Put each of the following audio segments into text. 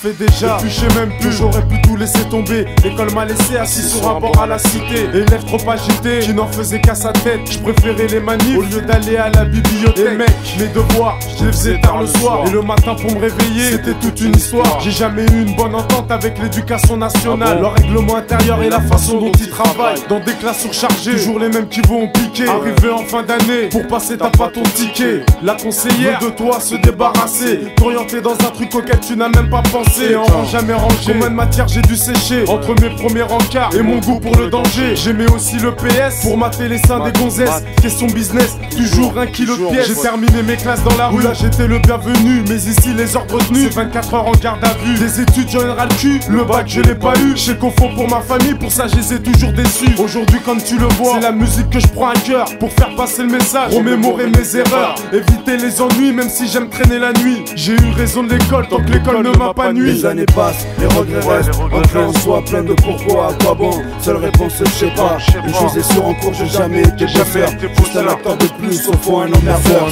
fait déjà. Et puis je sais même plus, j'aurais pu tout laisser tomber. L'école m'a laissé assis sur un bord à la cité. Élève trop agité, qui n'en faisait qu'à sa tête. Je préférais les manifs au lieu d'aller à la bibliothèque. Et mec, mes devoirs, je les faisais tard le soir. Et le matin pour me réveiller, c'était toute une histoire. J'ai jamais eu une bonne entente avec l'éducation nationale. Leur règlement intérieur et la façon dont ils travaillent. Dans des classes surchargées, toujours les mêmes qui vont piquer. Arrivé en fin d'année, pour passer t'as pas ton ticket. La conseillère veut de toi se débarrasser, t'orienter dans un truc auquel tu n'as même pas pensé. Et en rang jamais rangé, combien de matières j'ai dû sécher entre mes premiers rencarts et mon goût pour le danger. J'aimais aussi le PS pour mater les seins des gonzesses. Question business, toujours un kilo de pièces. J'ai terminé mes classes dans la rue, là j'étais le bienvenu. Mais ici les ordres tenus, c'est 24 heures en garde à vue. Des études j'en ai ras le cul, le bac je l'ai pas eu. Je sais qu'au fond pour ma famille, pour ça je les ai toujours déçus. Aujourd'hui comme tu le vois, c'est la musique que je prends à cœur pour faire passer le message, remémorer mes erreurs, éviter les ennuis même si j'aime traîner la nuit. J'ai eu raison de l'école tant que l'école ne m'a pas nuit. Les années passent, les regrets restent, ancrés en soi, plein de pourquoi, à quoi bon. Seule réponse je sais pas, une chose est sûre en cours, j'ai jamais été bosseur. Juste un acteur de plus, au fond un emmerdeur.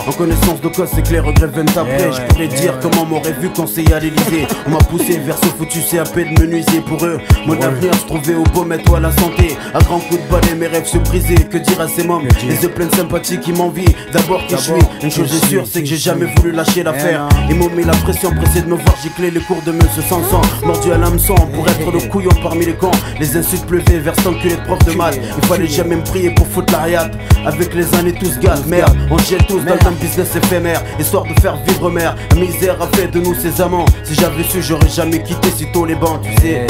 En connaissance de cause, c'est que les regrets viennent après. Je pourrais dire comment m'aurait vu conseiller à l'Elysée. On m'a poussé vers ce foutu CAP de menuisier. Pour eux, mon avenir se trouvait au baume ou à la santé. À grands coups de balai, mes rêves se brisaient. Que dire à ces mômes, les yeux pleins de sympathie qui m'envient. D'abord qui je suis, une chose est sûre, c'est que j'ai jamais voulu lâcher l'affaire. Ils m'ont mis la pression, pressé de me voir gicler les cours de monsieur Sanson. Mordu à l'hameçon pour être le couillon parmi les cons. Les insultes pleuvaient vers cet enculé de prof de maths. Il fallait jamais me prier pour foutre la riate. Avec les années tous gâte, merde, on gèle tous dans un business éphémère. Histoire de faire vivre mère, la misère a fait de nous ses amants. Si j'avais su, j'aurais jamais quitté sitôt les bancs, tu sais.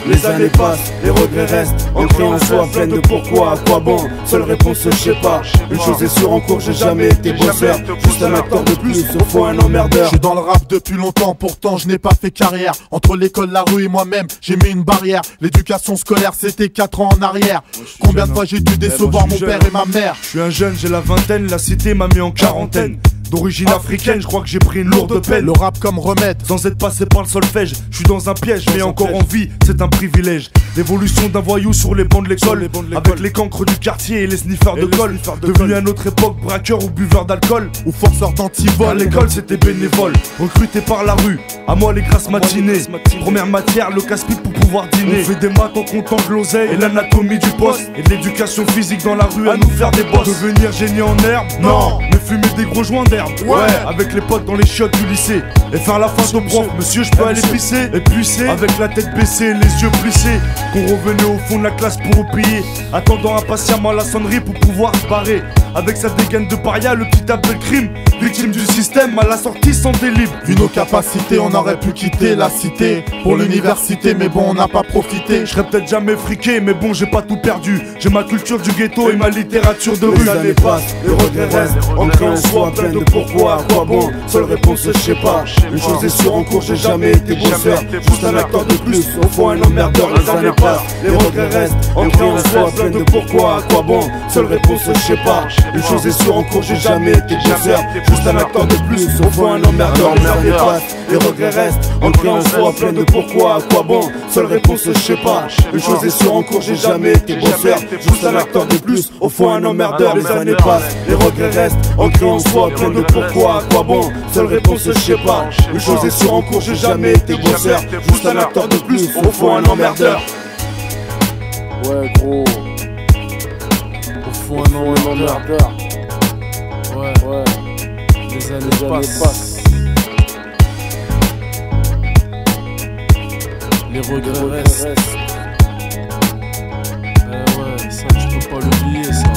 Les années passent, les regrets restent, ancrés en soi, plein de pourquoi, à quoi bon. Seule réponse je sais pas, une chose est sûre en cours, j'ai jamais été bosseur. Juste un acteur de plus, au fond un emmerdeur. Je suis dans le rap depuis longtemps, pourtant je n'ai pas fait carrière. Entre l'école, la rue et moi-même, j'ai mis une barrière. L'éducation scolaire c'était 4 ans en arrière. Combien de fois j'ai dû décevoir mon père et ma mère. Je suis un jeune, j'ai la vingtaine, la cité m'a mis en quarantaine. D'origine africaine, je crois que j'ai pris une lourde peine. Le rap comme remède, sans être passé par le solfège, je suis dans un piège, mais encore en vie, c'est un privilège. L'évolution d'un voyou sur les bancs de l'école, avec les cancres du quartier et les sniffers de colle. Devenu à notre époque braqueur ou buveur d'alcool, ou forceur d'antivol. À l'école c'était bénévole, recruté par la rue. À moi les grasses matinées, première matière, le casse-pipe pour pouvoir dîner. On fait des maths en comptant de l'oseille et l'anatomie du poste. Et de l'éducation physique dans la rue à nous faire des bosses. Devenir génie en herbe, non, mais fumer des gros joints d'herbe. Ouais, avec les potes dans les chiottes du lycée. Et faire la face au prof, monsieur je peux aller pisser. Et pucer, avec la tête baissée, les yeux plissés. Qu'on revenait au fond de la classe pour oublier, attendant impatiemment la sonnerie pour pouvoir se barrer. Avec sa dégaine de paria, le petit Abdelkrim, victime du système, à la sortie sans libre. Vu nos capacités, on aurait pu quitter la cité pour l'université, mais bon on n'a pas profité. Je serais peut-être jamais friqué, mais bon j'ai pas tout perdu. J'ai ma culture du ghetto et ma littérature de rue. Les années passent, les regrets restent, ancrés en soi, plein de pourquoi, à quoi bon. Seule réponse je sais pas, une chose est sûre en cours, j'ai jamais été bosseur. Juste un acteur de plus, au fond un emmerdeur. Les années passent, les regrets restent, ancrés en soi, plein de pourquoi, à quoi bon. Seule réponse je sais pas, une chose est sûre en cours, j'ai jamais été bosseur. Juste un acteur de plus, au fond un emmerdeur. Les années passent, les regrets restent, ancrés en soi, plein de pourquoi, à quoi bon. Seule réponse je sais pas, une chose est sûre en cours, j'ai jamais été bosseur. Juste un acteur de plus, au fond un emmerdeur. Les années passent, les regrets restent, ancrés en soi, plein de pourquoi, à quoi bon. Seule réponse je sais pas, une chose est sûre en cours, j'ai jamais été bosseur. Juste un acteur de plus, au fond un emmerdeur. Ouais gros, au fond un emmerdeur. Ouais, les années passent. Les regrets restent. Ouais, ça tu peux pas l'oublier ça.